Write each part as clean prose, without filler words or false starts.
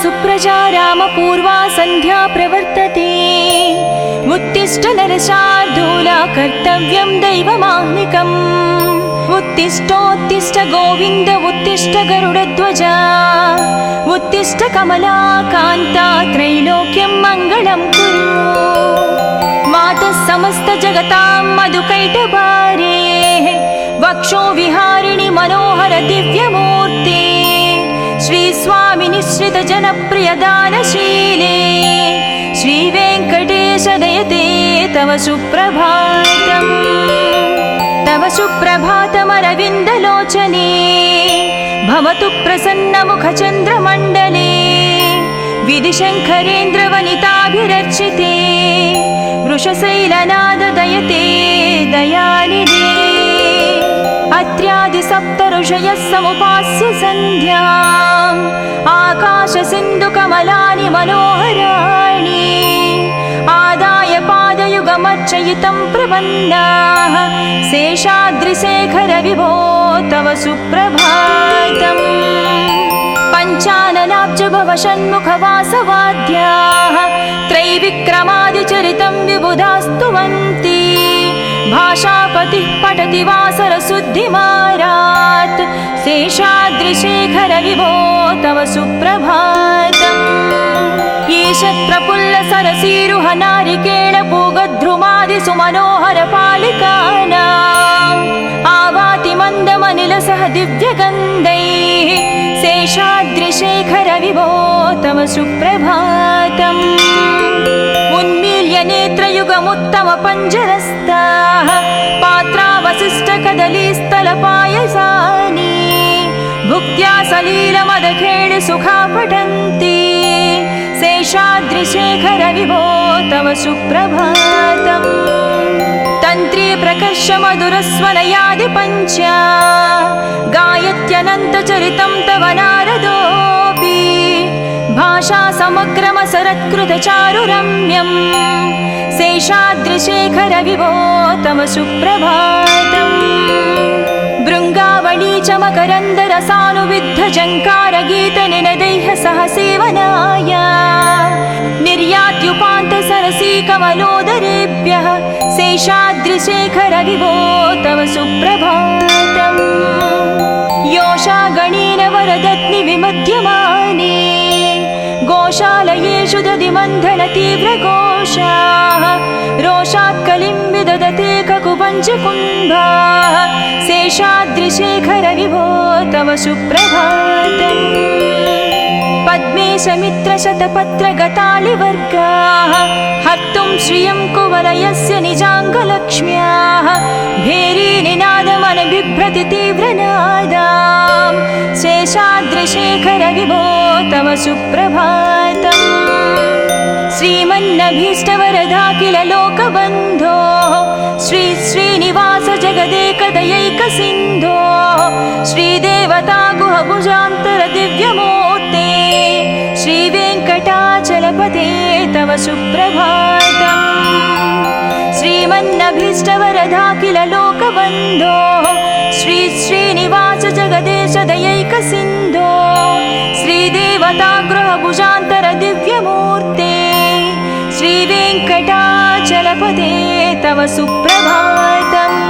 सुप्रजा रामपूर्वा सन्ध्या प्रवर्तते। उत्तिष्ठ नरशार्दूला कर्तव्यं दैवमाह्निकम्। उत्तिष्ठोत्तिष्ठ गोविन्द उत्तिष्ठ गरुडध्वजा। उत्तिष्ठ कमलाकान्ता त्रैलोक्यं मङ्गलं कुरु। मातः समस्त जगतां मधुकैटभारे वक्षो विहारिणि मनोहर दिव्यमूर्ते। श्रीस्वामि निश्रित जनप्रिय दानशीले श्रीवेङ्कटेश दयते तव सुप्रभातम्। तव सुप्रभातमरविन्दलोचने भवतु प्रसन्नमुखचन्द्रमण्डले। विधिशङ्करेन्द्रवनिताभिरर्चिते वृषशैलनाद दयते दयानिधे। अत्र्यादिसप्तऋषयः समुपास्य सन्ध्याम् आकाशसिन्धुकमलानि मनोहराणि। आदाय पादयुगमर्चयितं प्रपन्नाः शेषाद्रिशेखर विभो तव सुप्रभातम्। पञ्चाननाब्ज भव षण्मुखवासवाद्याः त्रैविक्रमादिचरितं विबुधास्तुवन्ति। भाषापतिः पठति वासरशुद्धिमारात् शेषाद्रिशेखर विभो तव सुप्रभातम्। ईशत्प्रफुल्ल सरसीरुह नारिकेळ पूगध्रुमादि सुमनोहर पालिकानाम् आवाति मन्दमनिलसह दिव्यगन्धैः शेषाद्रिशेखर विभो तव सुप्रभातम्। उन्मील्य नेत्रयुगमुत्तम पञ्जरस्ताः पात्रावशिष्टकदलीस्थलपायसानि भुक्त्या सलीलमदखेळ सुखा पठन्ति शेषाद्रिशेखर विभो तव सुप्रभातम्। तन्त्री प्रकर्ष मधुरस्वनयादि पञ्चा गायत्यनन्तचरितं तव नारदोऽपि। भाषा समग्रमसरत्कृतचारुरम्यम् शेषाद्रिशेखर विभो तव सुप्रभातम्। भृङ्गावळी च मकरन्दरसानुविद्ध जङ्कारगीतनिनदैः सह सेवनाय निर्यात्युपान्त सरसी कमलोदरेभ्यः शेषाद्रिशेखर विभो तव सुप्रभातम्। योषा गणेन वरदत्नि विमध्यमाने गोशालयेषु दधिमन्थन तीव्रघोषाः रोषात् कलिं विदधते ककुपञ्चकुम्भाः शेषाद्रिशेखर विभो तव सुप्रभातम्। पद्मेशमित्रशतपत्रगतालिवर्गाः हर्तुं श्रियं कुवलयस्य निजाङ्गलक्ष्म्याः भेरीनिनादमनबिभ्रति तीव्रनादाम् शेषाद्रिशेखर विभो तव सुप्रभातम्। श्रीमन्नभीष्टवरदा किल लोकबन्धो श्री श्रीनिवास जगदेकदयैकसिन्धो श्रीदेवता गुहभुजान्तर दिव्यमूर्ते श्रीवेङ्कटाचलपते तव सुप्रभातम्। श्रीमन्नभीष्टवरदा किल लोकबन्धो श्री श्रीनिवास जगदेश दयैकसिन्धो श्रीदेवता गृहभुजान्तर दिव्यमूर्ते श्रीवेङ्कटाचलपते तव सुप्रभातम्।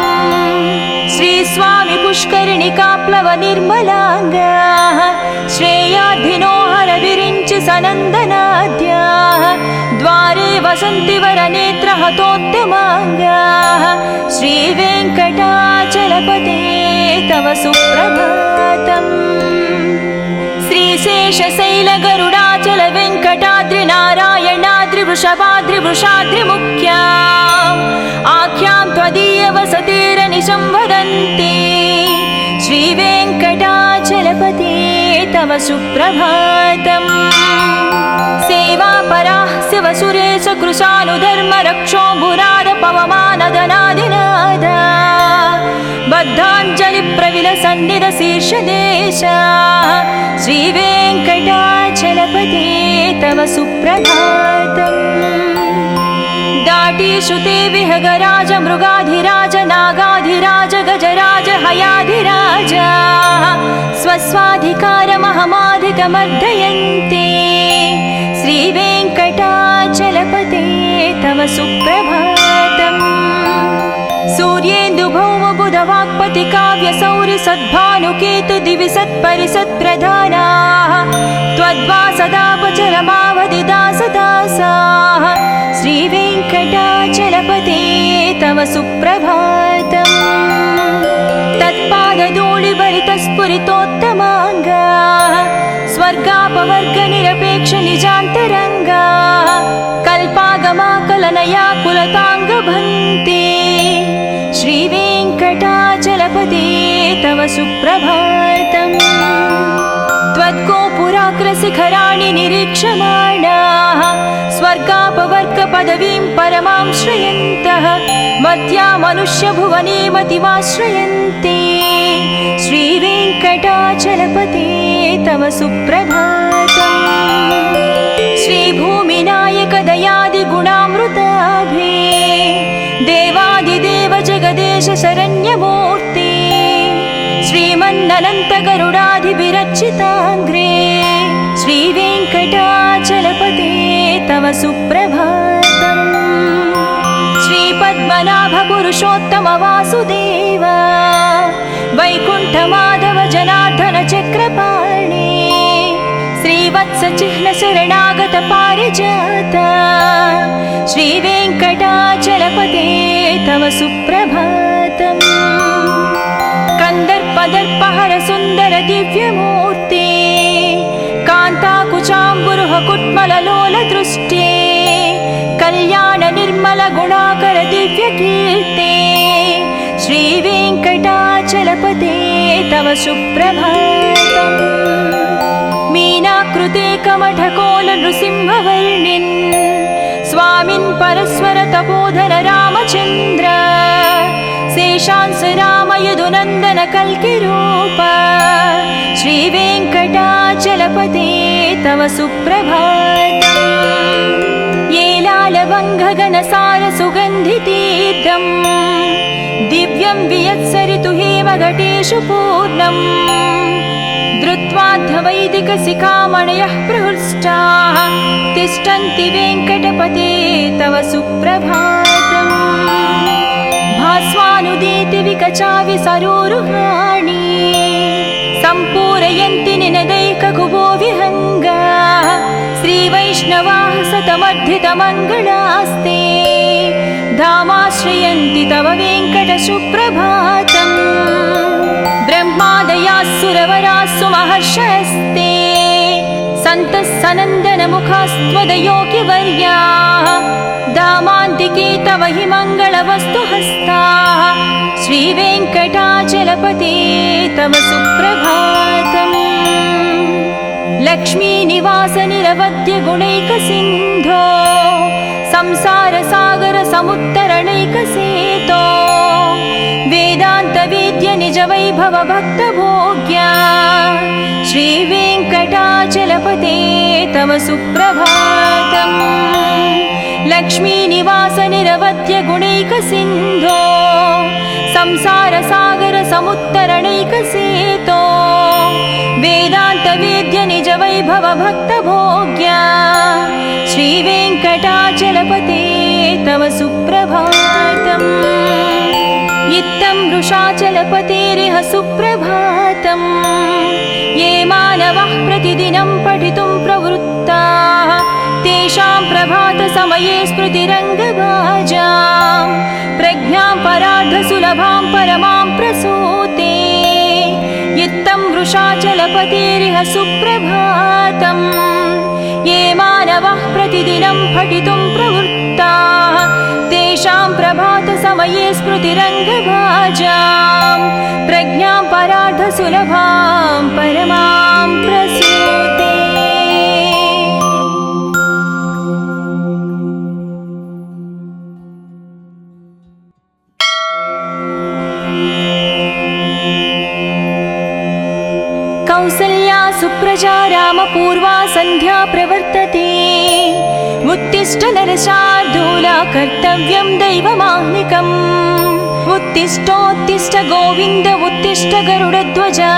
श्रीस्वामि पुष्करिणिकाप्लव निर्मलाङ्गाः श्रेयाधिनो हरविरिञ्चि सनन्दनाद्याः द्वारे वसन्ति वरनेत्रहतोत्तमाङ्गाः श्रीवेङ्कटाचलपते तव सुप्रभातम्। श्रीशेषशैलगरुडाचल वेङ्कटाद्रिनारायणाद्रिवृषभाद्रिवृषाद्रिमुख्या आख्यां त्वदीय वसतिरनिशं वदन्ति श्रीवेङ्कटाचलपते तव सुप्रभातम्। सेवापराः शिवसुरेश कृशानुधर्मरक्षो भुराद पवमानदनादिनाद बद्धाञ्जलिप्रविलसन्निधशीर्षदेशा श्रीवेङ्कटाचलपते तव सुप्रभातम्। दाटीश्रुते विहगराज मृगाधिराज नागाधिराज गजराज हयाधिराज स्वस्वाधिकारमहमाधिकमर्दयन्ते तव सुप्रभातम् सूर्येन्दुभौमबुधवाक्पति काव्यसौरि सद्भानुकेतु दिवि सत्परिसत्प्रधानाः त्वद्वासदापचरमावधिदासदासाः श्रीवेङ्कटाचलपते तव सुप्रभातम् तत्पादधूलिभरितस्फुरितोत्तमाङ्गाः स्वर्गापवर्गनिरपेक्ष निजान्तरङ्गाः कल्पागमाकलनया कुलताङ्गभन्ते श्रीवेङ्कटाचलपते तव सुप्रभातम् त्वद्गोपुराग्रशिखराणि निरीक्षमाणाः स्वर्गापवर्गपदवीं परमां श्रयन्तः मध्या मनुष्यभुवने मतिमाश्रयन्ते श्रीवेङ्कटाचलपते तव सुप्रभातम् श्रीभूमिनायक दयादिगुणामृताभे देवादिदेव जगदेश शरण्यमूर्ते श्रीमन्ननन्तगरुडाधिविरचिताङ्ग्रे श्रीवेङ्कटाचलपते तव सुप्रभातम् श्रीपद्मनाभ पुरुषोत्तम वासुदेव वैकुण्ठमाधव जनार्दन चक्रपाणे श्रीवत्सचिह्न शरणागत पारिजात श्रीवेङ्कटाचलपते तव सुप्रभातम् कन्दर्पदर्पहर सुन्दर दिव्यमूर्ते कान्ताकुचाम्बुरुह कुट्मललोलदृष्टे कल्याण निर्मल गुणाकर दिव्यकीर्ते श्रीवेङ्कटाचलपते तव सुप्रभातम् मीनाकृते कमठकोल नृसिंहवर्णिन् स्वामिन् परस्वर तपोधन रामचन्द्र शेषांस राम यदुनन्दन कल्किरूप श्रीवेङ्कटाचलपते तव सुप्रभातम् येलालवङ्घगनसार सुगन्धितीर्थम् दिव्यं वियत्सरितु हेमघटेषु पूर्णम् धृत्वाद्धवैदिकशिखामणयः प्रहृष्टाः तिष्ठन्ति वेङ्कटपते तव सुप्रभातम् भास्वानुदीति विकचाविसरोरुहाणि सम्पूरयन्ति निनदैककुभो विहङ्गाः श्रीवैष्णवाः सतमर्धितमङ्गलास्ते धामाश्रयन्ति तव वेङ्कटसुप्रभातम् ब्रह्मादयाः सुरवराः सुमहर्षयस्ते सन्तः सनन्दनमुखास्त्वदयोगिवर्याः धामान्तिके तव हि मङ्गलवस्तुहस्ताः श्रीवेङ्कटाचलपते तव सुप्रभातम् लक्ष्मीनिवास निरवध्य गुणैकसिन्धो संसारसागर समुत्तरणैकसेतो वेदान्तवेद्य निजवैभव भक्तभोग्या श्रीवेङ्कटाचलपते तव सुप्रभातम् लक्ष्मीनिवास निरवध्य गुणैकसिन्धो संसारसागर समुत्तरणैकसेतो वेदान्तवेद्य निजवैभव भक्तभोग्या श्रीवेङ्कटाचलपते तव सुप्रभातम् इत्थं वृषाचलपतेरिह सुप्रभातम् ये मानवः प्रतिदिनं पठितुं प्रवृत्ताः तेषां प्रभातसमये स्मृतिरङ्गभाजां प्रज्ञां परार्धसुलभां परमां प्रसूते इत्थं वृषाचलपतेरिह सुप्रभातम् ये मानवः प्रतिदिनं पठितुं प्रवृत्ताः तेषां प्रभातसमये स्मृतिरङ्गभाजां प्रज्ञां परार्धसुलभां परमां प्रसूते कौसल्या सुप्रजा रामपूर्वा सन्ध्या प्रवर्तते उत्तिष्ठ नरशार्दूला कर्तव्यं दैवमाह्निकम् उत्तिष्ठोत्तिष्ठ गोविन्द उत्तिष्ठ गरुडध्वजा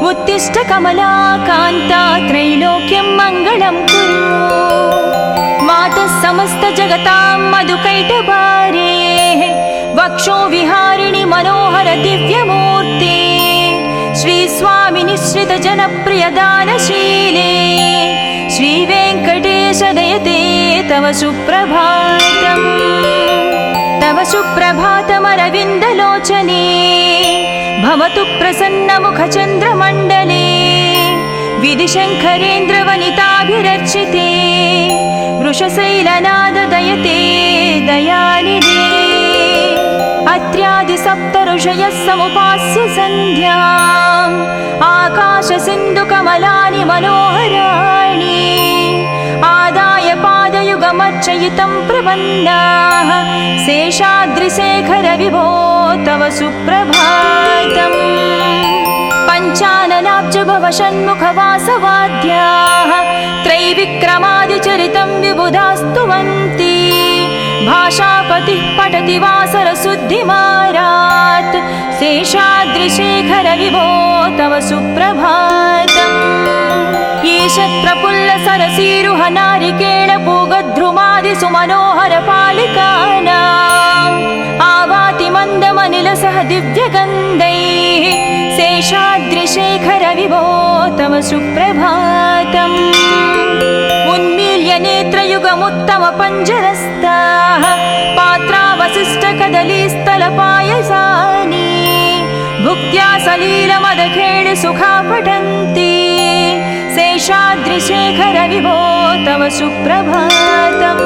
उत्तिष्ठ कमलाकान्ता त्रैलोक्यं मङ्गलं कुरु मातः समस्त जगतां मधुकैटभारे वक्षो विहारिणि मनोहर दिव्यमूर्ते श्री स्वामी निश्रित जनप्रिय दानशीले श्री वेंकटेश दयते तव सुप्रभातम् तव सुप्रभातमरविन्दलोचने भवतु प्रसन्नमुखचन्द्रमण्डले विधिशङ्करेन्द्रवनिताभिरर्चिते वृषशैलनाद दयते दयानिधे अत्र्यादिसप्तऋषयः समुपास्य सन्ध्याम् आकाशसिन्धुकमलानि मनोहराणि आदाय पादयुगमर्चयितं प्रपन्नाः शेषाद्रिशेखर विभो तव सुप्रभातम् पञ्चाननाब्ज भव षण्मुखवासवाद्याः त्रैविक्रमादिचरितं विबुधास्तुवन्ति भाषापतिः पठति वासरशुद्धिमारात् शेषाद्रिशेखर विभो तव सुप्रभातम् ईशत्प्रफुल्ल सरसीरुह नारिकेळ पूगद्रुमादि सुमनोहर पालिकानाम् आवाति मन्दमनिलसह दिव्यगन्धैः शेषाद्रिशेखर विभो तव सुप्रभातम् उन्मील्य नेत्रयुगमुत्तम पञ्जरस्ताः पात्रावशिष्टकदलीस्थलपायसानि भुक्त्या सलीलमदखेळि सुखा पठन्ति शेषाद्रिशेखर विभो तव सुप्रभातम्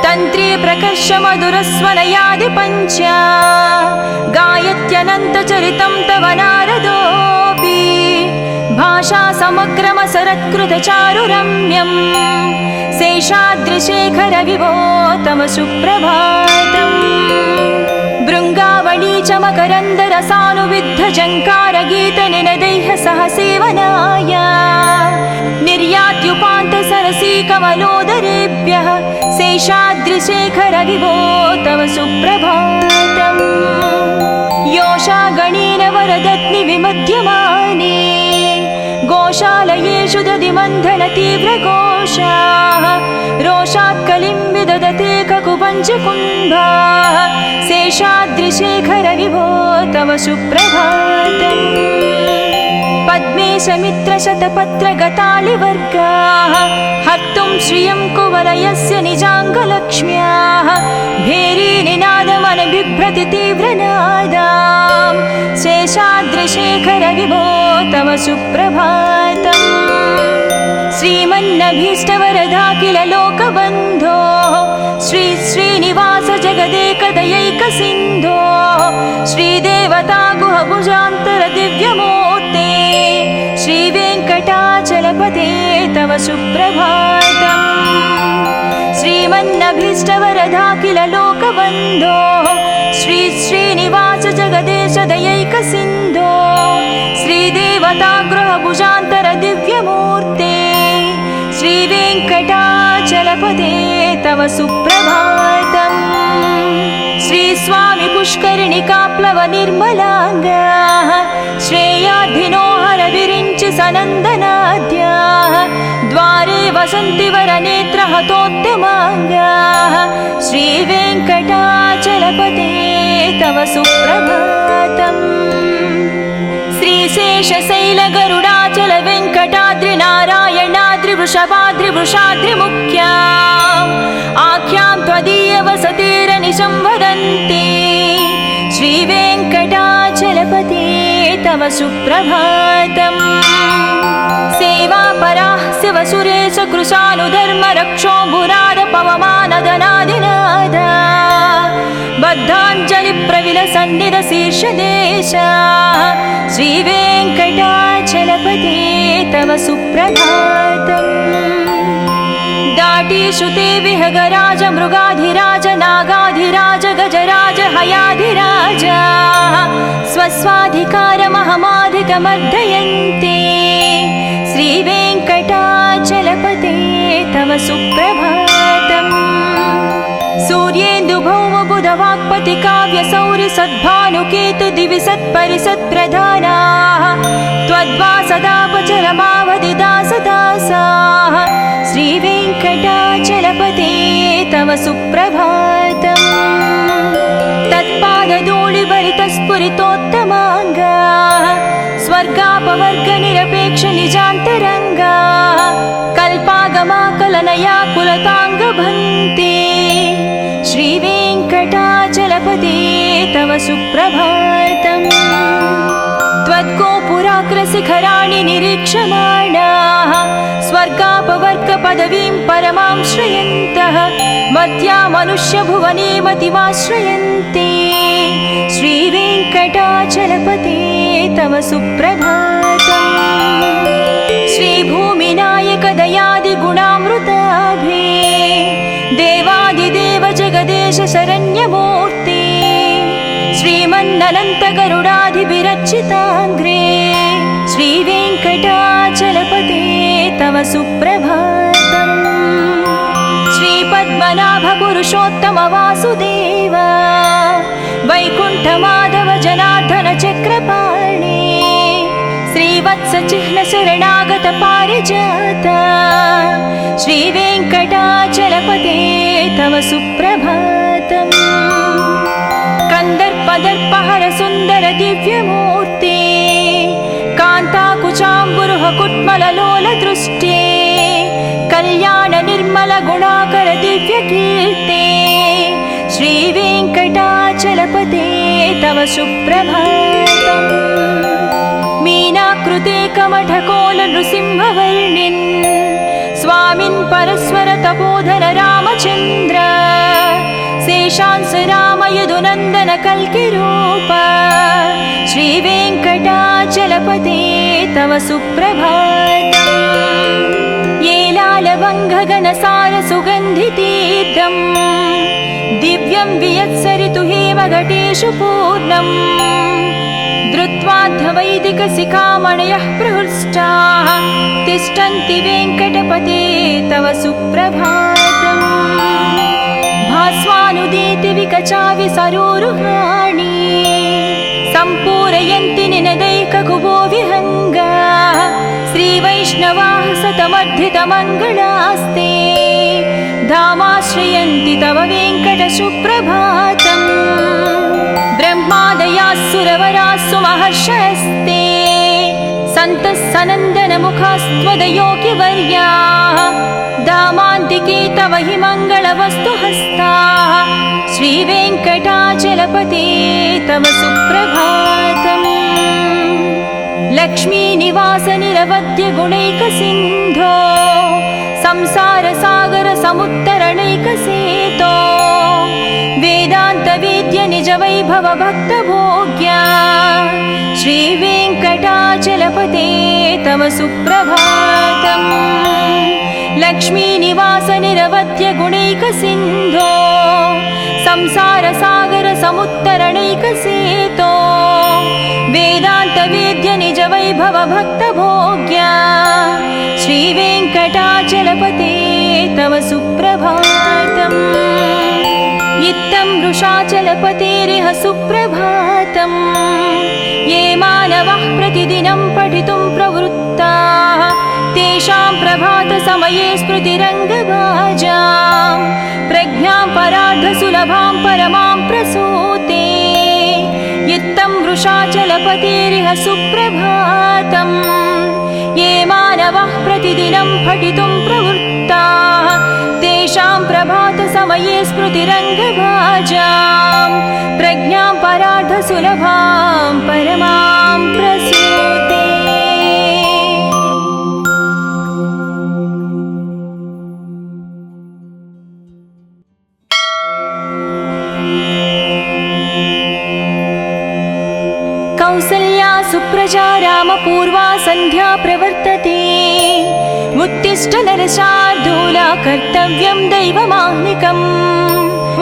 तन्त्री प्रकर्ष मधुरस्वनयादि पञ्च गायत्यनन्तचरितं तव नारदोऽपि भाषा समग्रमसरत्कृतचारुरम्यम् शेषाद्रिशेखर विभो तव सुप्रभातम् भृङ्गावळी च मकरन्दरसानुविद्धझङ्कारगीतनिनदैः सह सेवनाय निर्यात्युपान्तसरसी कमलोदरेभ्यः शेषाद्रिशेखर विभो तव सुप्रभातम् योषा गणेन वरदत्नि विमध्यमाने गोशालयेषु दधिमन्थन तीव्रघोषाः रोषात् कलिं विदधते ककुपञ्चकुम्भाः शेषाद्रिशेखर विभो तव सुप्रभातम् पद्मेशमित्रशतपत्रगतालिवर्गाः हर्तुं श्रियं कुवलयस्य निजाङ्गलक्ष्म्याः भेरीनिनादमनबिभ्रति तीव्रनादाम् शेषाद्रिशेखर विभो तव सुप्रभातम् श्रीमन्नभीष्टवरदाखिल लोकबन्धो श्री श्रीनिवास जगदेकदयैकसिन्धो श्रीदेवता गुहभुजान्तर दिव्यमूर्ते श्रीवेङ्कटाचलपते तव सुप्रभातम् श्रीमन्नभीष्टवरदाखिल लोकबन्धो श्री श्रीनिवास जगदेश दयैकसिन्धो श्रीदेवता गृहभुजान्तर दिव्यमूर्ते श्रीवेङ्कटाचलपते तव सुप्रभातम् श्री स्वामी पुष्करिणिकाप्लव निर्मलाङ्गाः श्रेयाधिनोहर विरिञ्चि सनन्दनाद्याः द्वारे वसन्ति वरनेत्रहतोद्यमाङ्गाः श्रीवेङ्कटाचलपते तव सुप्रभातम् श्रीशेषशैलगरुडाचल वेङ्कटाद्रिनारायणाद्रिवृषभाद्रिवृषाद्रिमुख्या आख्यां त्वदीयवसतिरनिशं वदन्ति श्रीवेङ्कटाचलपते तव सुप्रभातम् सेवापराः शिवसुरेश कृशानुधर्मरक्षोऽम्बुराद पवमानदनादिनादा बद्धाञ्जलिप्रविलसन्निधशीर्षदेशा श्रीवेङ्कटाचलपते तव सुप्रभातम् दाटीशुते विहगराज मृगाधिराज नागाधिराज गजराज हयाधिराज स्वस्वाधिकारमहमाधिकमर्दयन्ते श्रीवेङ्कटाचलपते तव सुप्रभातम् सूर्येन्दुभौमबुधवाक्पति काव्यसौरि सद्भानुकेतु दिवि सत्परिसत्प्रधानाः त्वद्वासदापचरमावधि दासदासाः श्रीवेङ्कटाचलपते तव सुप्रभातम् तत्पादधूलिभरितस्फुरितोत्तमाङ्गा स्वर्गापवर्गनिरपेक्ष निजान्तरङ्गा कल्पागमाकलनया कुलताङ्गभन्ते श्रीवेङ्कटाचलपते तव सुप्रभातम् त्वद्गोपुराग्रशिखराणि निरीक्षमाणाः स्वर्गापवर्गपदवीं परमां श्रयन्तः मर्त्या मनुष्यभुवने मतिमाश्रयन्ते श्रीवेङ्कटाचलपते तव सुप्रभातम् श्रीभूमिनायक दयादिगुणामृताभे देवादिदेव जगदेश शरण्यमूर्ते श्रीमन्ननन्तगरुडाधिभिरर्चिताङ्घ्रे श्रीवेङ्कटाचलपते तव सुप्रभातम् श्रीपद्मनाभपुरुषोत्तम वासुदेव वैकुण्ठमाधव जनार्दन चक्रपाणि श्रीवत्सचिह्न शरणागत पारिजात श्रीवेङ्कटाचलपते तव सुप्रभातम् कन्दर्पदर्पहर सुन्दर दिव्यमूर्ते कान्ताकुचाम्बुरुह कुट्मललोल दृष्टे कल्याण निर्मल गुणाकर दिव्यकीर्ते श्रीवेङ्कटाचलपते तव सुप्रभातम् मीनाकृते कमठकोल नृसिंहवर्णिन् स्वामिन् परस्वर तपोधन रामचन्द्र शेषांस राम यदुनन्दन कल्किरूप श्रीवेङ्कटाचलपते तव सुप्रभातम् येलालवङ्घगणसार सुगन्धितीर्थम् दिव्यं वियत्सरितु हेमघटेषु पूर्णम् धृत्वाद्धवैदिकशिखामणयः प्रहृष्टाः तिष्ठन्ति वेङ्कटपते तव सुप्रभातम् भास्वानुदीति विकचाविसरोरुहाणि सम्पूरयन्ति निनदैककुबो विहङ्गा श्रीवैष्णवाः सतमर्धितमङ्गलास्ते धामाश्रयन्ति तव वेङ्कटसुप्रभातम् ब्रह्मादयाः सुरवराः सुमहर्षयस्ते सन्तः सनन्दनमुखास्त्वदयोगिवर्याः धामान्तिके तव हि मङ्गलवस्तुहस्ताः श्रीवेङ्कटाचलपते तव सुप्रभातम् लक्ष्मीनिवास निरवध्य गुणैकसिन्धो संसारसागर समुत्तरणैकसेतो वेदान्तवेद्य निज वैभव भक्तभोग्या श्रीवेङ्कटाचलपते तव सुप्रभातम् लक्ष्मीनिवास निरवध्य गुणैकसिन्धो संसारसागर समुत्तरणैकसेतो वेदान्तवेद्य निज वैभव भक्तभोग्या श्रीवेङ्कटाचलपते तव सुप्रभातम् इत्थं वृषाचलपतेरिह सुप्रभातम् ये मानवः प्रतिदिनं पठितुं प्रवृत्ताः तेषां प्रभातसमये स्मृतिरङ्गभाजां प्रज्ञां परार्धसुलभां परमां प्रसूते इत्थं वृषाचलपतेरिह सुप्रभातम् ये मानवः प्रतिदिनं पठितुं प्रवृत्ताः तेषां प्रभातसमये स्मृतिरङ्गभाजां प्रज्ञां परार्धसुलभां परमां प्रसूते कौसल्या सुप्रजा रामपूर्वा सन्ध्या प्रवर्तते उत्तिष्ठ नरशार्दूला कर्तव्यं दैवमाह्निकम्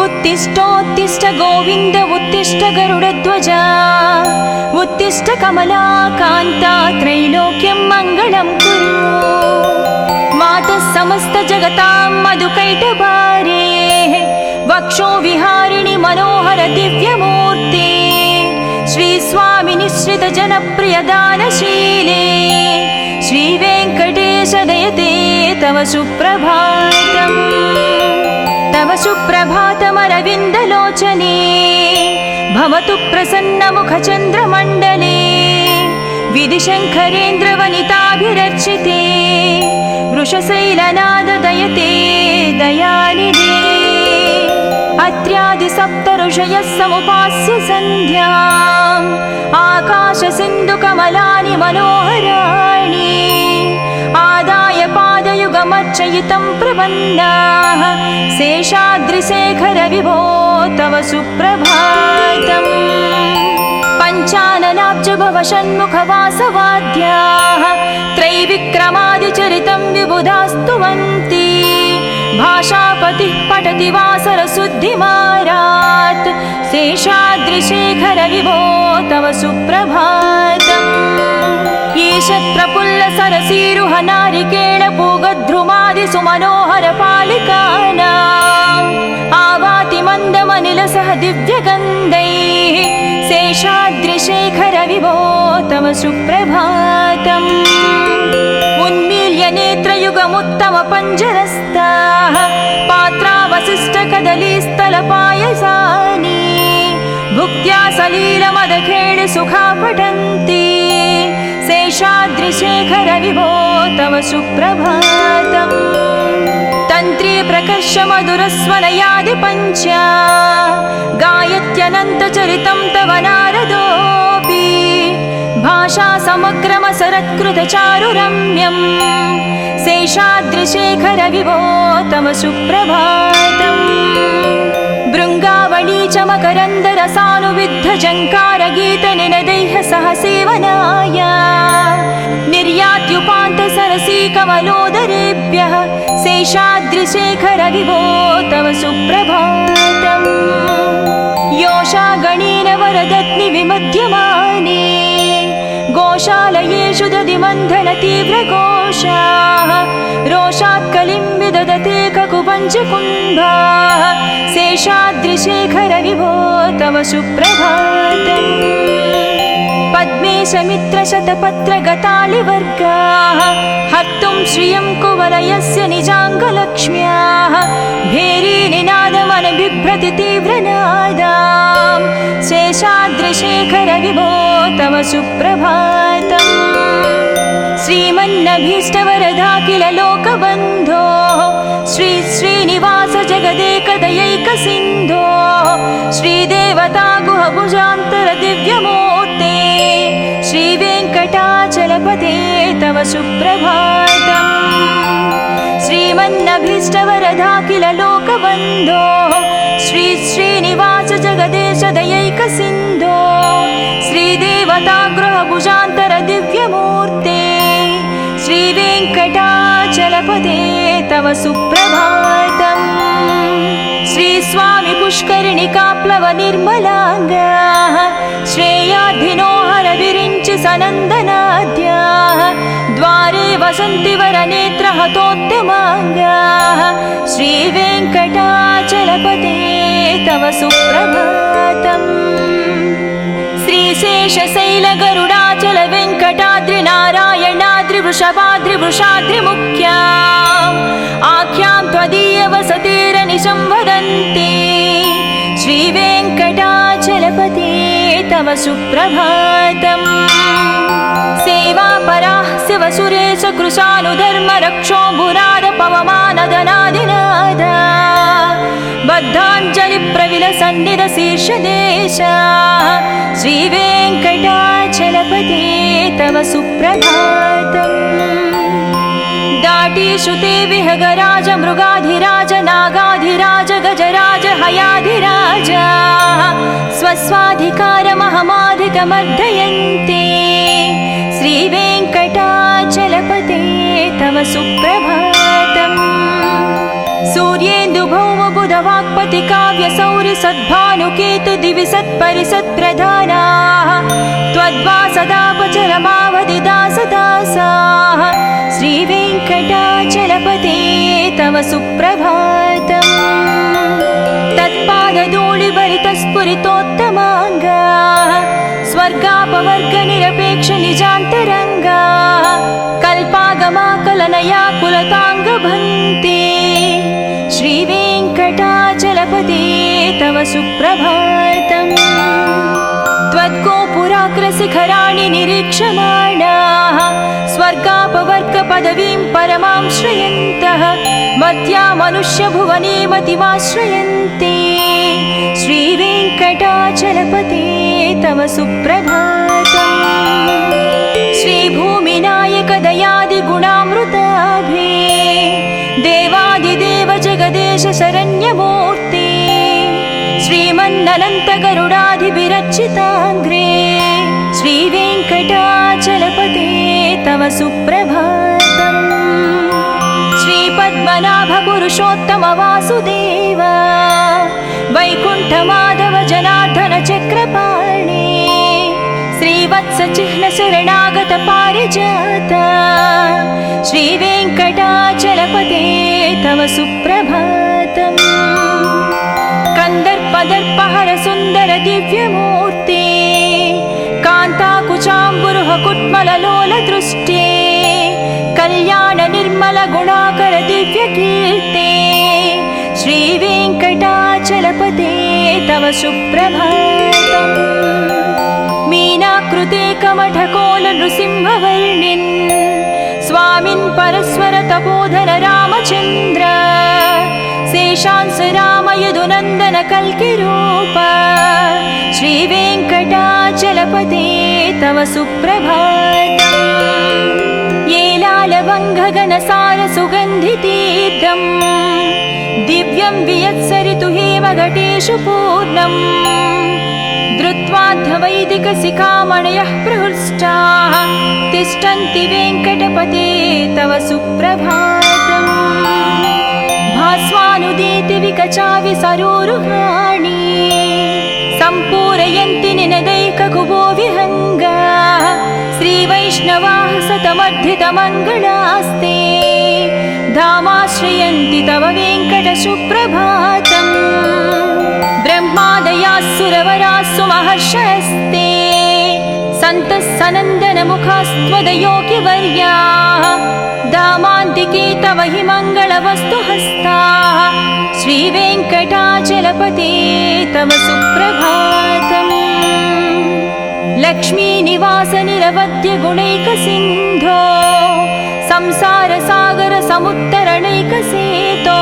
उत्तिष्ठोत्तिष्ठ गोविन्द उत्तिष्ठ गरुडध्वजा उत्तिष्ठ कमलाकान्ता त्रैलोक्यं मङ्गलं कुरु मातः समस्त जगतां मधुकैटभारे वक्षो विहारिणि मनोहर दिव्यमूर्ते श्रीस्वामि निश्रित जनप्रिय दानशीले श्रीवेङ्कटेश दयते तव सुप्रभातम् तव सुप्रभातमरविन्दलोचने भवतु प्रसन्नमुखचन्द्रमण्डले विधिशङ्करेन्द्रवनिताभिरर्चिते वृषशैलनाददयते दयानिधे अत्र्यादिसप्तऋषयः समुपास्य सन्ध्याम् आकाशसिन्धुकमलानि मनोहराणि आदाय पादयुगमर्चयितं प्रपन्नाः शेषाद्रिशेखर विभो तव सुप्रभातम् पञ्चाननाब्ज भव षण्मुखवासवाद्याः त्रैविक्रमादिचरितं विबुधास्तुवन्ति भाषापतिः पठति वासरशुद्धिमारात् शेषाद्रिशेखर विभो तव सुप्रभातम् ईषत्प्रफुल्लसरसीरुह नारिकेळपूगद्रुमादिसुमनोहरपालिकानाम् आवाति मन्दमनिलसह दिव्यगन्धैः शेषाद्रिशेखर विभो तव सुप्रभातम् उन्मील्य नेत्रयुगमुत्तमपञ्जरस्ताः पात्रावशिष्टकदलीस्थलपायसानि भुक्त्या सलीलमदखेळि सुखा पठन्ति शेषाद्रिशेखर विभो तव सुप्रभातम् तन्त्री प्रकर्ष मधुरस्वनयादि पञ्चा गायत्यनन्तचरितं तव नारदोऽपि भाषा समग्रमसरत्कृतचारुरम्यम् शेषाद्रिशेखर विभो तव सुप्रभातम् भृङ्गावळी च मकरन्दरसानुविद्धझङ्कारगीतनिनदैः सह सेवनाय निर्यात्युपान्तसरसीकमलोदरेभ्यः शेषाद्रिशेखर विभो तव सुप्रभातम् योषा गणेन वरदत्नि विमध्यमाने गोशालयेषु दधिमन्थन तीव्रघोषाः रोषात् कलिं विदधते ककुपञ्चकुम्भाः शेषाद्रिशेखर विभो तव सुप्रभातम् पद्मेशमित्रशतपत्रगतालिवर्गाः हर्तुं श्रियं कुवलयस्य निजाङ्गलक्ष्म्याः भेरीनिनादमनबिभ्रति तीव्रनादाम् शेषाद्रिशेखर विभो तव सुप्रभातम् श्रीमन्नभीष्टवरदाखिल लोकबन्धो श्री श्रीनिवास जगदेकदयैकसिन्धो श्रीदेवता गुहभुजान्तर दिव्यमूर्ते श्रीवेङ्कटाचलपते तव सुप्रभातम् श्रीमन्नभीष्टवरदाखिल लोकबन्धो श्री श्रीनिवास जगदेश दयैकसिन्धो श्रीदेवता गृहभुजान्तर दिव्यमूर्ते श्रीवेङ्कटाचलपते तव सुप्रभातम् श्रीस्वामि पुष्करिणिकाप्लव निर्मलाङ्गाः श्रेयाद्धिनोहर विरिञ्चि सनन्दनाद्याः द्वारे वसन्ति वरनेत्रहतोत्तमाङ्गाः श्रीवेङ्कटाचलपते तव सुप्रभातम् श्रीशेषशैलगरुडाचल वेङ्कटाद्रिनारायणाद्रिवृषभाद्रिवृषाद्रिमुख्या आख्यां त्वदीयवसतेरनिशं वदन्ति श्रीवेङ्कटाचलपते तव सुप्रभातम् सेवापराः शिवसुरेश कृशानुधर्मरक्षोऽम्बुराद पवमानदनादिनादा बद्धाञ्जलिप्रविलसन्निधशीर्षदेशा श्रीवेङ्कटाचलपते तव सुप्रभातम् दाटीश्रुते विहगराज मृगाधिराज नागाधिराज गजराज हयाधिराज स्वस्वाधिकारमहमाधिकमर्दयन्ते श्रीवेङ्कटाचलपते तव सुप्रभातम् सूर्येन्दुभौमबुधवाक्पति काव्यसौरि सद्भानुकेतु दिवि सत्परिसत्प्रधानाः त्वद्वासदापचरमावधिदासदासाः श्रीवेङ्कटाचलपते तव सुप्रभातम् तत्पादधूलिभरितस्फुरितोत्तमाङ्गाः स्वर्गापवर्गनिरपेक्षनिजान्तरङ्गाः कल्पागमाकलनया कुलताङ्गभन्ते श्रीवेङ्कटा तव सुप्रभातम् त्वद्गोपुराग्रशिखराणि निरीक्षमाणाः स्वर्गापवर्गपदवीं परमां श्रयन्तः मर्त्या मनुष्यभुवने मतिमाश्रयन्ते श्रीवेङ्कटाचलपते तव सुप्रभातम् श्रीभूमिनायक दयादिगुणामृताभे देवादिदेव जगदेश शरण्यमूर्ते श्रीमन्ननन्त गरुडाधिभिरर्चिताग्रे श्रीवेङ्कटाचलपते तव सुप्रभातम् श्रीपद्मनाभ पुरुषोत्तम वासुदेव वैकुण्ठमाधव जनार्दन चक्रपाणे श्रीवत्स चिह्न शरणागत पारिजात श्रीवेङ्कटाचलपते तव सुप्रभातम् कंदर्पदर्पहर सुंदर दिव्यमूर्ते कान्ताकुचाम्बुरुह कुट्मललोल दृष्टे कल्याण निर्मल गुणाकर दिव्यकीर्ते श्रीवेङ्कटाचलपते तव सुप्रभातम् मीनाकृते कमठकोल नृसिंहवर्णिन् स्वामिन् परस्वर तपोधन रामचन्द्र शेषांस राम यदुनन्दन कल्किरूप श्रीवेङ्कटाचलपते तव सुप्रभातम् येलालवङ्घगणसार सुगन्धितीर्थम् दिव्यं वियत्सरितु हेमघटेषु पूर्णम् धृत्वाद्धवैदिकशिखामणयः प्रहृष्टाः तिष्ठन्ति वेङ्कटपते तव सुप्रभातम् भास्वानुदीति विकचाविसरोरुहाणि सम्पूरयन्ति निनदैककुबो विहङ्गाः श्रीवैष्णवाः सतमर्धितमङ्गलास्ते धामाश्रयन्ति तव वेङ्कट सुप्रभातम् ब्रह्मादयास्सुरवरास्सु महर्षयस्ते सन्तः सनन्दनमुखास्त्वदयोगिवर्याः दामान्तिके तव हि मङ्गलवस्तुहस्ताः श्रीवेङ्कटाचलपते तव सुप्रभातम् लक्ष्मीनिवास निरवध्य गुणैकसिन्धो संसारसागर समुत्तरणैकसेतो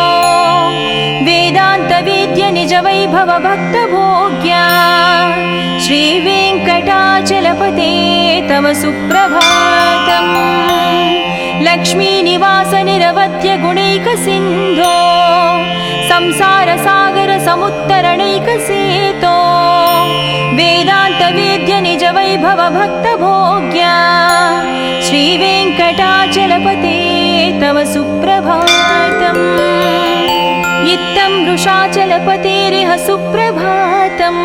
वेदान्तवेद्य निज वैभव भक्तभोग्या श्रीवेङ्कटाचलपते तव सुप्रभातम् लक्ष्मीनिवास निरवध्य गुणैकसिन्धो संसारसागर समुत्तरणैकसेतो वेदान्तवेद्य निज वैभव भक्तभोग्या श्रीवेङ्कटाचलपते तव सुप्रभातम् इत्थं वृषाचलपतेरिह सुप्रभातम्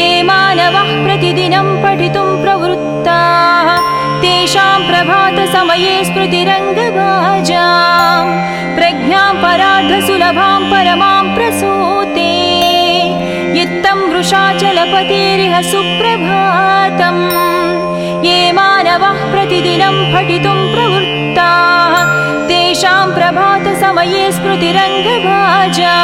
ये मानवः प्रतिदिनं पठितुं प्रवृत्ताः तेषां प्रभातसमये स्मृतिरङ्गभाजां प्रज्ञां परार्धसुलभां परमां प्रसूते इत्थं वृषाचलपतेरिह सुप्रभातम् ये मानवः प्रतिदिनं पठितुं प्रवृत्ताः तेषां प्रभातसमये स्मृतिरङ्गभाजां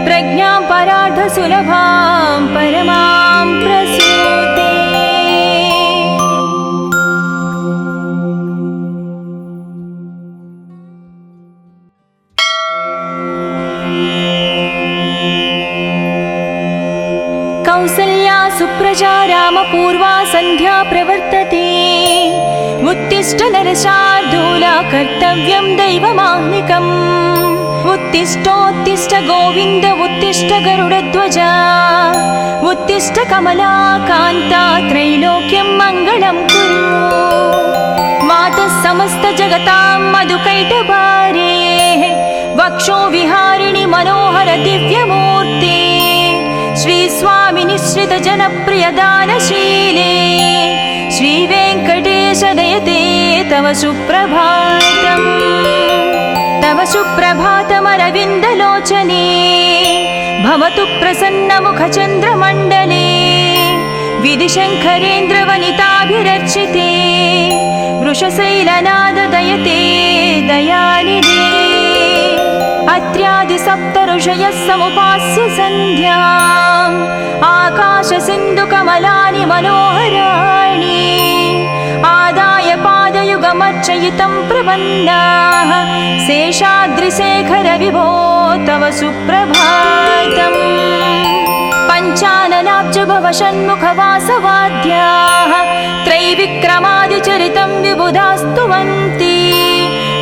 प्रज्ञां परार्धसुलभां परमां प्रसूते कौसल्या सुप्रजा रामपूर्वा सन्ध्या प्रवर्तते उत्तिष्ठ नरशार्दूला कर्तव्यं दैवमाह्निकम् उत्तिष्ठोत्तिष्ठ गोविन्द उत्तिष्ठ गरुडध्वजा उत्तिष्ठ कमलाकान्ता त्रैलोक्यं मङ्गलं कुरु मातः समस्त जगतां मधुकैटभारे वक्षो विहारिणि मनोहर दिव्यमूर्ते श्री स्वामी निश्रित जनप्रिय दानशीले श्री वेङ्कटेश दयते तव सुप्रभातम् तव सुप्रभातमरविन्दलोचने भवतु प्रसन्नमुखचन्द्रमण्डले विधिशङ्करेन्द्रवनिताभिरर्चिते वृषशैलनाद दयते दयानिधे अत्र्यादि सप्त ऋषयः समुपास्य सन्ध्याम् आकाश सिन्धु कमलानि मनोहराणि आदाय पादयुगमर्चयितं प्रपन्नाः शेषाद्रिशेखर विभो तव सुप्रभातम् पञ्चाननाब्ज भव षण्मुखवासवाद्याः त्रैविक्रमादिचरितं विबुधास्तुवन्ति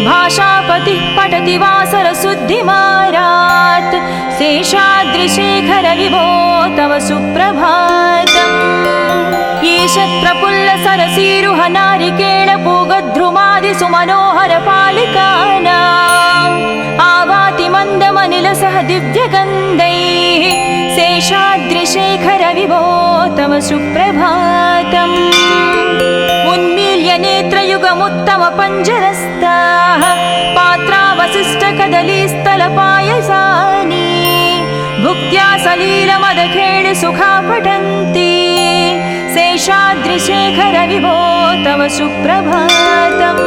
भाषापतिः पठति वासरशुद्धिमारात् शेषाद्रिशेखर विभो तव सुप्रभातम् ईषत् प्रफुल्ल सरसीरुह नारिकेळ पूगद्रुमादि सुमनोहर पालिकानाम् आवाति मन्दमनिलसह दिव्यगन्धैः शेषाद्रिशेखर विभो तव सुप्रभातम् उन्मील्य नेत्रयुगमुत्तम पञ्जरस्ताः पात्रावशिष्टकदलीस्थलपायसानि भुक्त्या सलीलमदखेळ सुखा पठन्ति शेषाद्रिशेखर विभो तव सुप्रभातम्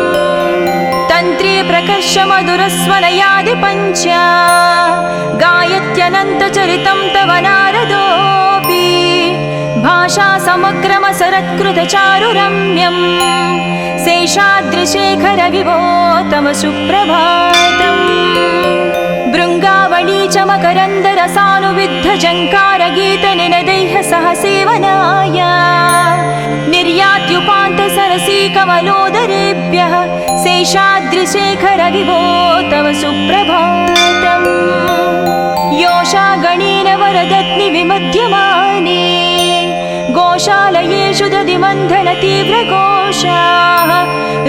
तन्त्री प्रकर्ष मधुरस्वनयादि पञ्चा गायत्यनन्तचरितं तव नारदोऽपि भाषा समग्रमसरत्कृतचारुरम्यम् शेषाद्रिशेखर विभो तव सुप्रभातम् भृङ्गावळी च मकरन्दरसानुविद्ध जङ्कारगीतनिनदैः सह सेवनाय निर्यात्युपान्त सरसी कमलोदरेभ्यः शेषाद्रिशेखर विभो तव सुप्रभातम् योषा गणेन वरदत्नि विमध्यमाने गोशालयेषु दधिमन्थन तीव्रघोषाः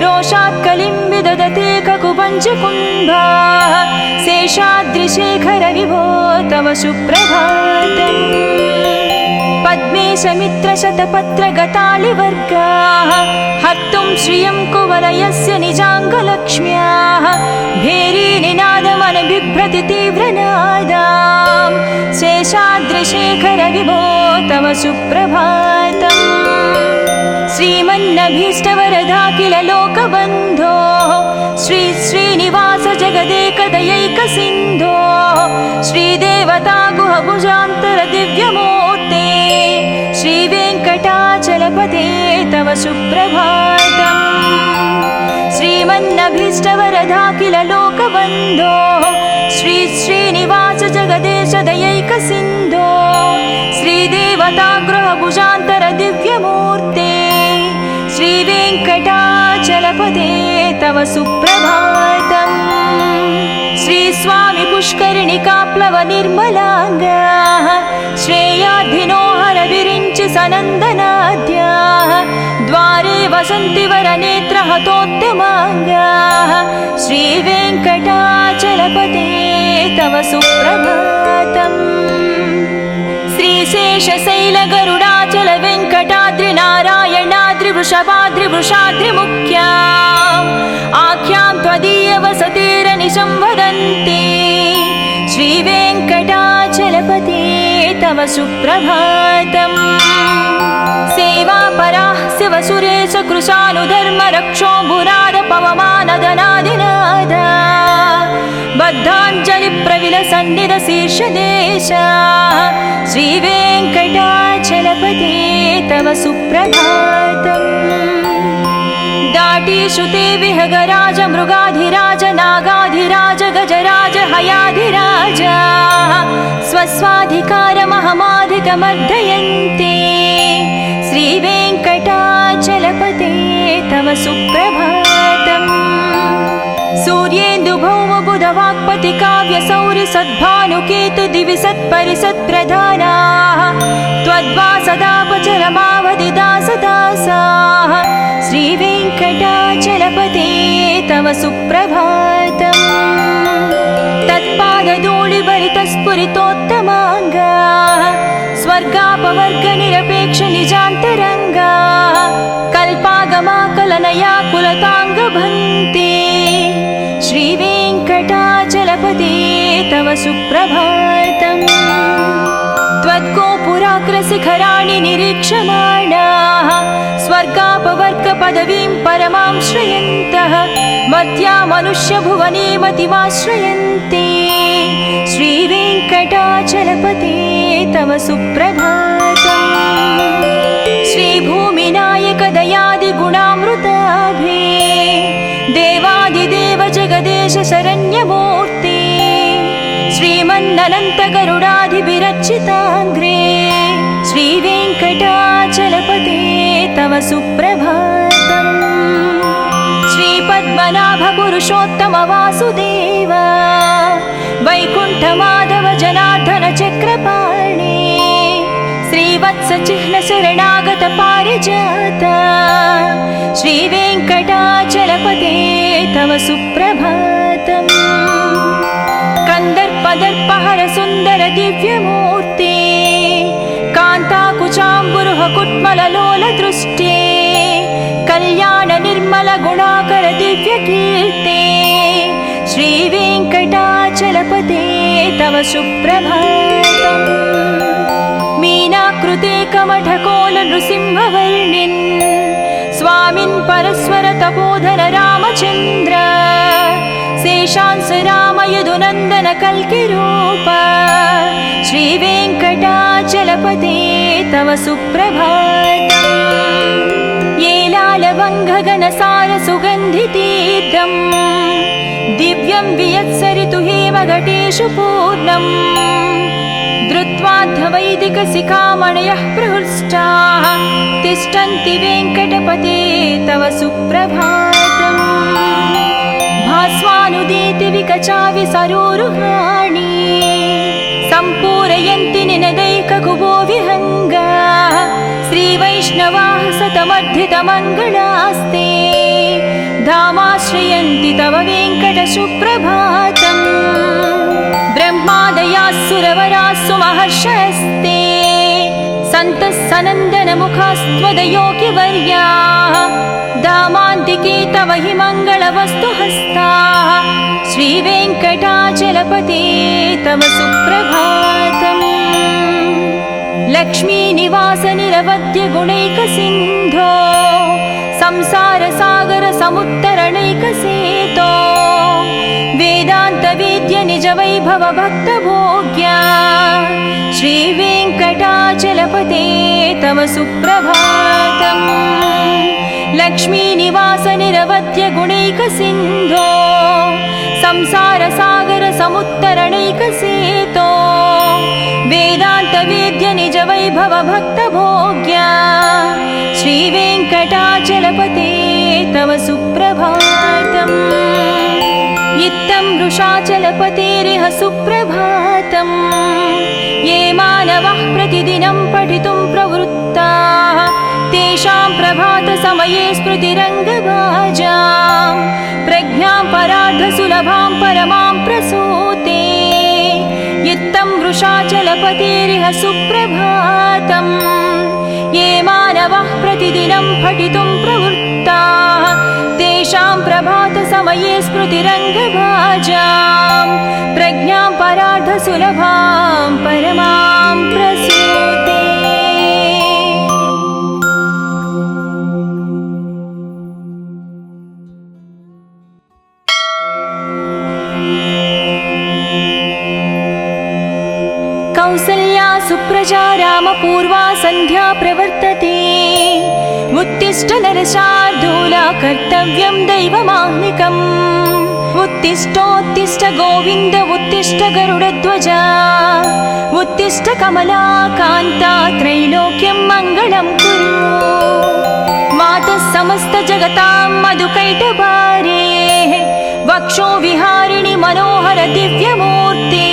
रोषात् कलिं विदधते ककुपञ्चकुम्भाः शेषाद्रिशेखर विभो तव सुप्रभातम् पद्मेशमित्रशतपत्रगतालिवर्गाः हर्तुं श्रियं कुवलयस्य निजाङ्गलक्ष्म्याः भेरीनिनादमनबिभ्रति तीव्रनादाम् शेषाद्रिशेखर विभो तव सुप्रभातम् श्रीमन्नभीष्टवरदाखिल लोकबन्धो श्री श्रीनिवास जगदेकदयैकसिन्धो श्रीदेवता गुहभुजान्तर दिव्यमूर्ते श्रीवेङ्कटाचलपते तव सुप्रभातम् श्रीमन्नभीष्टवरदाखिल लोकबन्धो श्री श्रीनिवास जगदेश दयैकसिन्धो श्रीदेवता गृहभुजान्तर दिव्यमूर्ते श्रीवेङ्कटाचलपते तव सुप्रभातम् श्रीस्वामि पुष्करिणिकाप्लव निर्मलाङ्गाः श्रेयाधिनोहर विरिञ्चि सनन्दनाद्याः द्वारे वसन्ति वरनेत्रहतोत्तमाङ्गाः श्रीवेङ्कटाचलपते तव सुप्रभातम् श्रीशेषशैलगरुडाचल वेङ्कटाद्रि नारायणाद्रि वृषभाद्रि वृषाद्रिमुख्या आख्यां त्वदीयवसतेरनिशं वदन्ति श्रीवेङ्कटाचलपते तव सुप्रभातम् सेवापराः शिवसुरेश कृशानुधर्म रक्षोऽम्बुराद पवमानदनादिनादा बद्धाञ्जलि प्रविलसन्निध शीर्षदेशाः श्रीवेङ्कटाचलपते तव सुप्रभातम् दाटीषु ते विहगराज मृगाधिराज नागाधिराज गजराज हयाधिराज स्वस्वाधिकारमहमाधिकमर्दयन्ते श्रीवेङ्कटाचलपते तव सुप्रभातम् सूर्येन्दुभौमबुधवाक्पति काव्यसौरि सद्भानुकेतु दिवि सत्परिसत्प्रधानाः त्वद्वासदापचरमावधिदासदासाः श्रीवेङ्कटाचलपते तव सुप्रभातम् तत्पादधूलिभरितस्फुरितोत्तमाङ्गाः स्वर्गापवर्गनिरपेक्ष निजान्तरङ्गाः कल्पागमाकलनया कुलताङ्गभन्ते श्रीवेङ्कटाचलपते तव सुप्रभातम् त्वद्गोपुराग्रशिखराणि निरीक्षमाणाः स्वर्गापवर्गपदवीं परमां श्रयन्तः मर्त्या मनुष्यभुवने मतिमाश्रयन्ते चलपते तव सुप्रभातम् श्रीभूमिनायक दयादिगुणामृताभे देवादिदेव जगदेश शरण्यमूर्ते श्रीमन्ननन्त गरुडाधिभिरर्चिताङ्घ्रे श्रीवेङ्कटाचलपते तव सुप्रभातम् श्रीपद्मनाभ पुरुषोत्तम वासुदेव वैकुण्ठमाधव जनार्दन चक्रपाणे श्रीवत्स चिह्न शरणागत पारिजात श्रीवेङ्कटाचलपते तव सुप्रभातम् कन्दर्पदर्पहर सुन्दर दिव्यमूर्ते कान्ताकुचाम्बुरुह कुट्मललोल दृष्टे कल्याण निर्मल गुणाकर दिव्यकीर्ते श्रीवेङ्कटाचलपते तव सुप्रभातम् मीनाकृते कमठकोल नृसिंहवर्णिन् स्वामिन् परस्वर तपोधन रामचन्द्र शेषांस राम यदुनन्दन कल्किरूप श्रीवेङ्कटाचलपते तव सुप्रभातम् येलालवङ्घगनसार सुगन्धितीर्थम् दिव्यं वियत्सरितु हेमघटेषु पूर्णम् धृत्वाद्धवैदिकशिखामणयः प्रहृष्टाः तिष्ठन्ति वेङ्कटपते तव सुप्रभातम् भास्वानुदीति विकचाविसरोरुहाणि सम्पूरयन्ति निनदैककुबो विहङ्गाः श्रीवैष्णवाः सतमर्धितमङ्गलास्ते धामाश्रयन्ति तव वेङ्कट सुप्रभातम् ब्रह्मादयास्सुरवरास्सु महर्षयस्ते सन्तः सनन्दनमुखास्त्वदयोगिवर्याः धामान्तिके तव हि मङ्गलवस्तु हस्ताः श्रीवेङ्कटाचलपते तव सुप्रभातम् लक्ष्मीनिवास निरवद्य गुणैकसिन्धो संसारसागर समुत्तरणैकसेतो वेदान्तवेद्य निज वैभव भक्तभोग्या श्रीवेङ्कटाचलपते तव सुप्रभातम् लक्ष्मीनिवास निरवद्य गुणैकसिन्धो संसारसागर समुत्तरणैकसेतो वेदान्तवेद्य निज वैभव भक्तभोग्या श्रीवेङ्कटाचलपते तव सुप्रभातम् इत्थं वृषाचलपतेरिह सुप्रभातम् ये मानवः प्रतिदिनं पठितुं प्रवृत्ताः तेषां प्रभातसमये स्मृतिरङ्गभाजां प्रज्ञां परार्धसुलभां परमां प्रसूते इत्थं वृषाचलपतेरिह सुप्रभातम् ये मानवः प्रतिदिनं पठितुं प्रवृत्ताः तेषां प्रभातसमये स्मृतिरङ्गभाजां प्रज्ञां परार्धसुलभां परमां प्रसूते कौसल्या सुप्रजा रामपूर्वा सन्ध्या प्रवर्तते उत्तिष्ठ नरशार्दूला कर्तव्यं दैवमाह्निकम् उत्तिष्ठोत्तिष्ठ गोविन्द उत्तिष्ठ गरुडध्वजा उत्तिष्ठ कमला कान्ता त्रैलोक्यं मङ्गलं कुरु मातः समस्त जगतां मधुकैटभारे वक्षो विहारिणि मनोहर दिव्यमूर्ते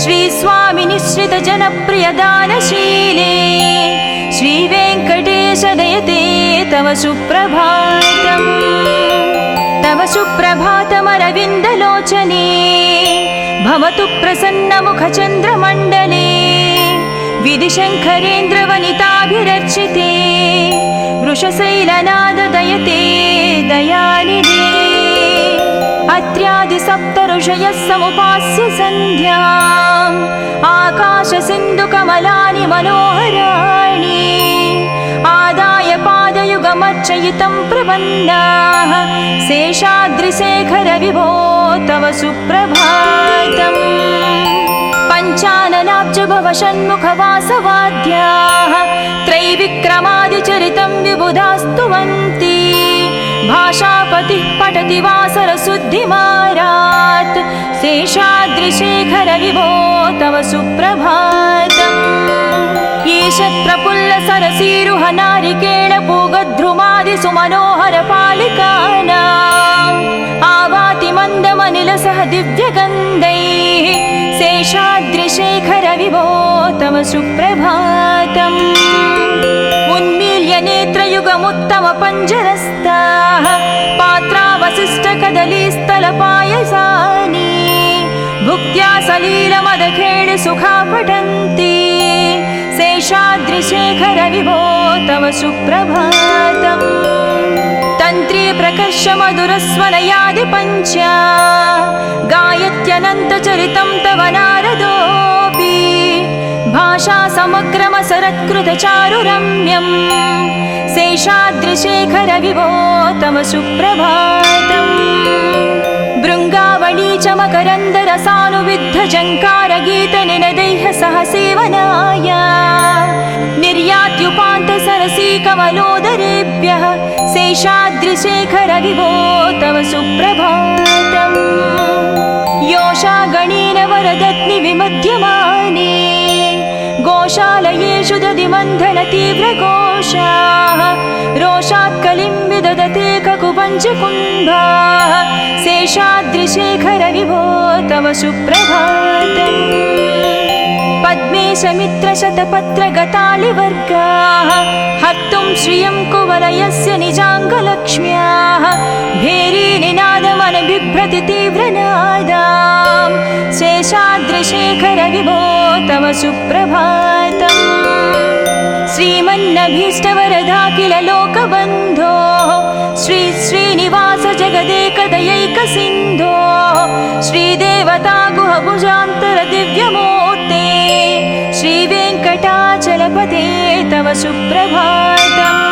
श्रीस्वामि निश्रित जनप्रिय दानशीले श्रीवेङ्कटेश दयते तव सुप्रभातम् तव सुप्रभातमरविन्दलोचने भवतु प्रसन्नमुखचन्द्रमण्डले विधिशङ्करेन्द्रवनिताभिरर्चिते वृषशैलनाद दयते दयानिधे अत्र्यादिसप्तऋषयः समुपास्य सन्ध्याम् आकाशसिन्धुकमलानि मनोहराणि आदाय पादयुगमर्चयितं प्रपन्नाः शेषाद्रिशेखर विभो तव सुप्रभातम् पञ्चाननाब्ज भव षण्मुखवासवाद्याः त्रैविक्रमादिचरितं विबुधास्तुवन्ति भाषापतिः पठति वासरशुद्धिमारात् शेषाद्रिशेखर विभो तव सुप्रभातम् ईशत्रपुल्ल सरसीरुह नारिकेळ पूगद्रुमादि सुमनोहर पालिकानाम् आवाति मन्दमनिलसह दिव्यगन्धैः शेषाद्रिशेखर विभो तव सुप्रभातम् उन्मील्य नेत्रयुगमुत्तम पञ्जरस्ताः पात्रावशिष्टकदलीस्थलपायसानि भुक्त्या सलीलमदखेळ सुखा पठन्ति शेषाद्रिशेखर विभो तव सुप्रभातम् तन्त्री प्रकर्ष मधुरस्वनयादि पञ्च गायत्यनन्तचरितं तव नारदोऽपि भाषा समग्रमसरत्कृतचारुरम्यम् शेषाद्रिशेखर विभो तव सुप्रभातम् भृङ्गावळी च मकरन्दरसानुविद्धजङ्कारगीतनिनदैः सह सेवनाय निर्यात्युपान्तसरसी कमलोदरेभ्यः शेषाद्रिशेखर विभो तव सुप्रभातम् योषा गणेन वरदत्नि विमध्यमाने गोशालयेषु दधिमन्थन तीव्रघोषाः रोषात् कलिं विदधते ककुपञ्चकुम्भाः शेषाद्रिशेखर विभो तव सुप्रभातम् पद्मे समित्रशतपत्रगतालिवर्गाः हर्तुं श्रियं कुवलयस्य निजाङ्गलक्ष्म्याः भेरीनिनादमनबिभ्रति तीव्रनादाम् शेषाद्रिशेखर विभो तव सुप्रभातम् श्रीमन्नभीष्टवरदाखिल लोकबन्धो श्री श्रीनिवास जगदेकदयैकसिन्धो श्रीदेवता गुहभुजान्तर दिव्यमूर्ते श्रीवेङ्कटाचलपते तव सुप्रभातम्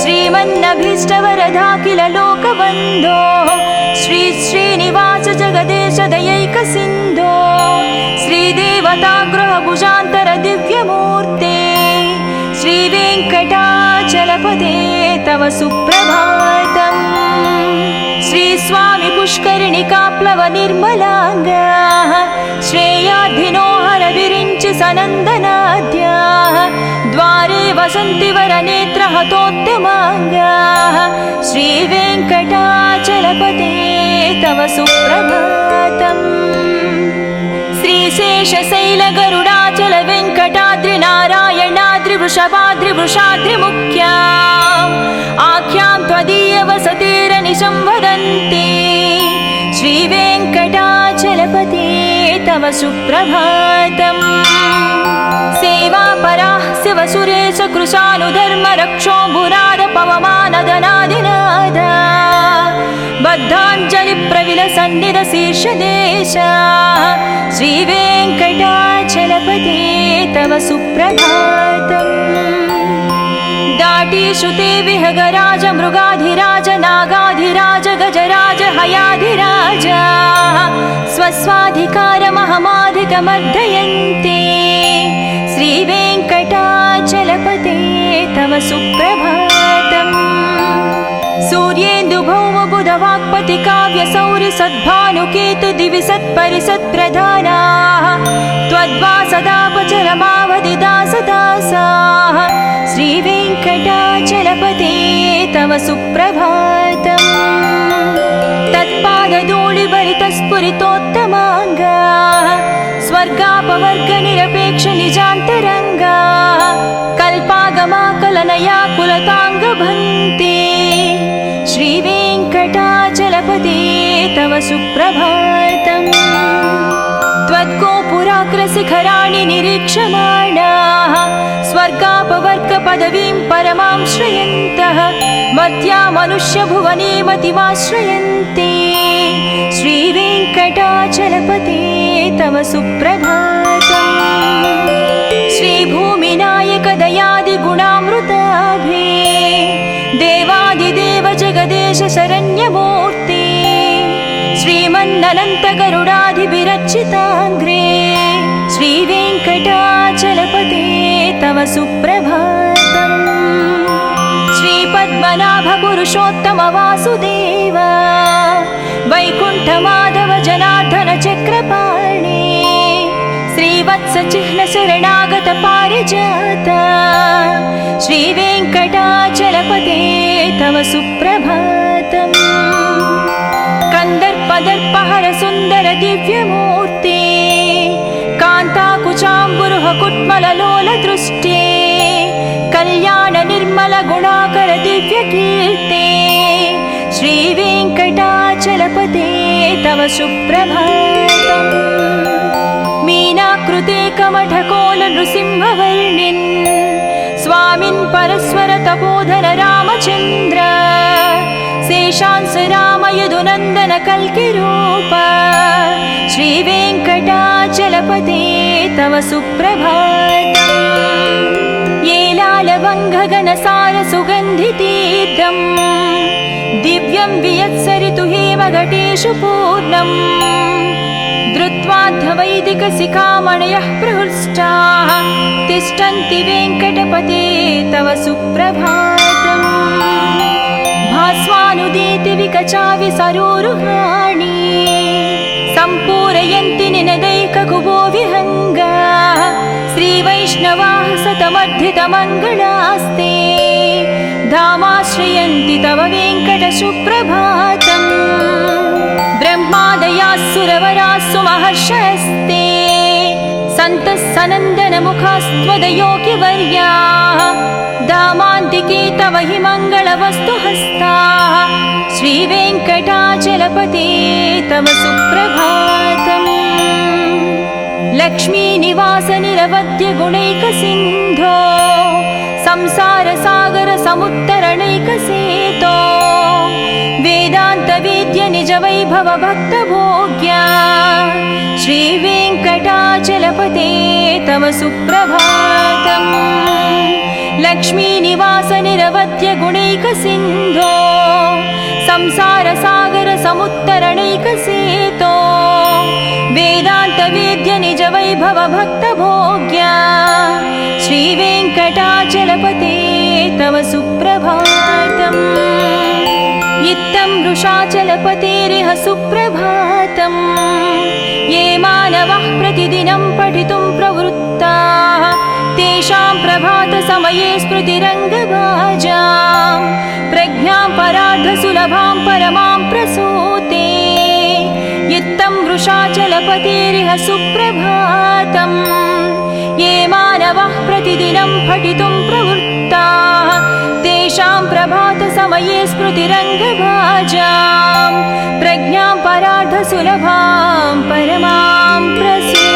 श्रीमन्नभीष्टवरदाखिल लोकबन्धो श्री श्रीनिवास जगदेश दयैकसिन्धो श्रीदेवता गृहभुजान्तर दिव्यमूर्ते श्रीवेङ्कटाचलपते तव सुप्रभातम् श्रीस्वामि पुष्करिणिकाप्लव निर्मलाङ्गाः श्रेयाधिनो हर विरिञ्चि सनन्दनाद्याः द्वारे वसन्ति वरनेत्रहतोत्तमाङ्गाः श्रीवेङ्कटाचलपते तव सुप्रभातम् श्रीशेषशैलगरुडाचल वेङ्कटाद्रि नारायणाद्रि वृषभाद्रि मुख्याम् आख्यां त्वदीय वसतिरनिशं वदन्ति श्रीवेङ्कटाचलपते तव सुप्रभातम् सेवापराः शिवसुरेश कृशानुधर्म रक्षो भुराद पवमानदनादिनाद बद्धाञ्जलिप्रविलसन्निध शीर्षदेश श्रीवेङ्कटाचलपते तव सुप्रभातम् दाटीषु ते विहगराज मृगाधिराज नागाधिराज गजराज हयाधिराज स्वस्वाधिकारमहमाधिकमर्दयन्ते श्रीवेङ्कटाचलपते तव सुप्रभातम् सूर्येन्दुभौमबुधवाक्पति काव्यसौरि सद्भानुकेतु दिवि सत्परिसत्प्रधानाः त्वद्वासदापचरमावधिदासदासाः श्रीवेङ्कटाचलपते तव सुप्रभातम् तत्पादधूलिभरितस्फुरितोत्तमाङ्गाः स्वर्गापवर्गनिरपेक्ष निजान्तरङ्गाः कल्पागमाकलनया कुलताङ्गभन्ते श्रीवेङ्कटाचलपते तव सुप्रभातम् त्वद्गोपुराग्रशिखराणि निरीक्षमाणाः स्वर्गापवर्गपदवीं परमां श्रयन्तः मर्त्या मनुष्यभुवने मतिमाश्रयन्ते श्रीवेङ्कटाचलपते तव सुप्रभातम् श्रीभूमिनायक दयादिगुणामृताभे देवादिदेव जगदेश शरण्यमूर्ते श्रीमन्ननन्तगरुडाधिभिरर्चिताङ्घ्रे श्रीवेङ्कटाचलपते सुप्रभातम् श्रीपद्मनाभ पुरुषोत्तम वासुदेव वैकुण्ठ माधव जनार्दन चक्रपाणि श्रीवत्स चिह्न शरणागत पारिजात श्रीवेङ्कटाचलपते तव सुप्रभातम् कंदर्पदर्पहर सुन्दर दिव्यमूर्ते कान्ताकुचाम्बुरुह कुट्मललोल दृष्टे कल्याण निर्मल गुणाकर दिव्यकीर्ते श्रीवेङ्कटाचलपते तव सुप्रभातम् मीनाकृते कमठकोल नृसिंहवर्णिन् स्वामिन् परस्वर तपोधर रामचन्द्र शेषांस राम यदुनन्दन कल्किरूप श्रीवेङ्कटाचलपते तव सुप्रभातम् येलालवङ्घगनसार सुगन्धितीर्थम् दिव्यं वियत्सरितु हेमघटेषु पूर्णम् धृत्वाद्धवैदिकशिखामणयः प्रहृष्टाः तिष्ठन्ति वेङ्कटपते तव सुप्रभातम् भास्वानुदीति विकचावि सरोरुहाणि सम्पूरयन्ति निनदैककुबो विहङ्गाः श्रीवैष्णवाः सतमर्धितमङ्गलास्ते धामाश्रयन्ति तव वेङ्कट सुप्रभातम् ब्रह्मादयाः सुरवराः सुमहर्षयस्ते सन्तः सनन्दनमुखास्त्वदयोगिवर्याः धामान्तिके तव हि मङ्गलवस्तुहस्ताः श्रीवेङ्कटाचलपते तव सुप्रभातम् लक्ष्मीनिवास निरवद्य गुणैकसिन्धो संसारसागर समुत्तरणैकसेतो वेदान्तवेद्य निज वैभव भक्तभोग्या श्रीवेङ्कटाचलपते तव सुप्रभातम् लक्ष्मीनिवास निरवद्य गुणैकसिन्धो संसारसागर समुत्तरणैकसेतो वेदान्तवेद्य निज वैभव भक्तभोग्या श्रीवेङ्कटाचलपते तव सुप्रभातम् इत्थं वृषाचलपतेरिह सुप्रभातम् ये मानवः प्रतिदिनं पठितुं प्रवृत्ताः तेषां प्रभातसमये स्मृतिरङ्गभाजां प्रज्ञां परार्धसुलभां परमां प्रसूते इत्थं वृषाचलपतेरिह सुप्रभातम् ये मानवः प्रतिदिनं पठितुं प्रवृत्ताः तेषां प्रभातसमये स्मृतिरङ्गभाजां प्रज्ञां परार्धसुलभां परमां प्रसूते।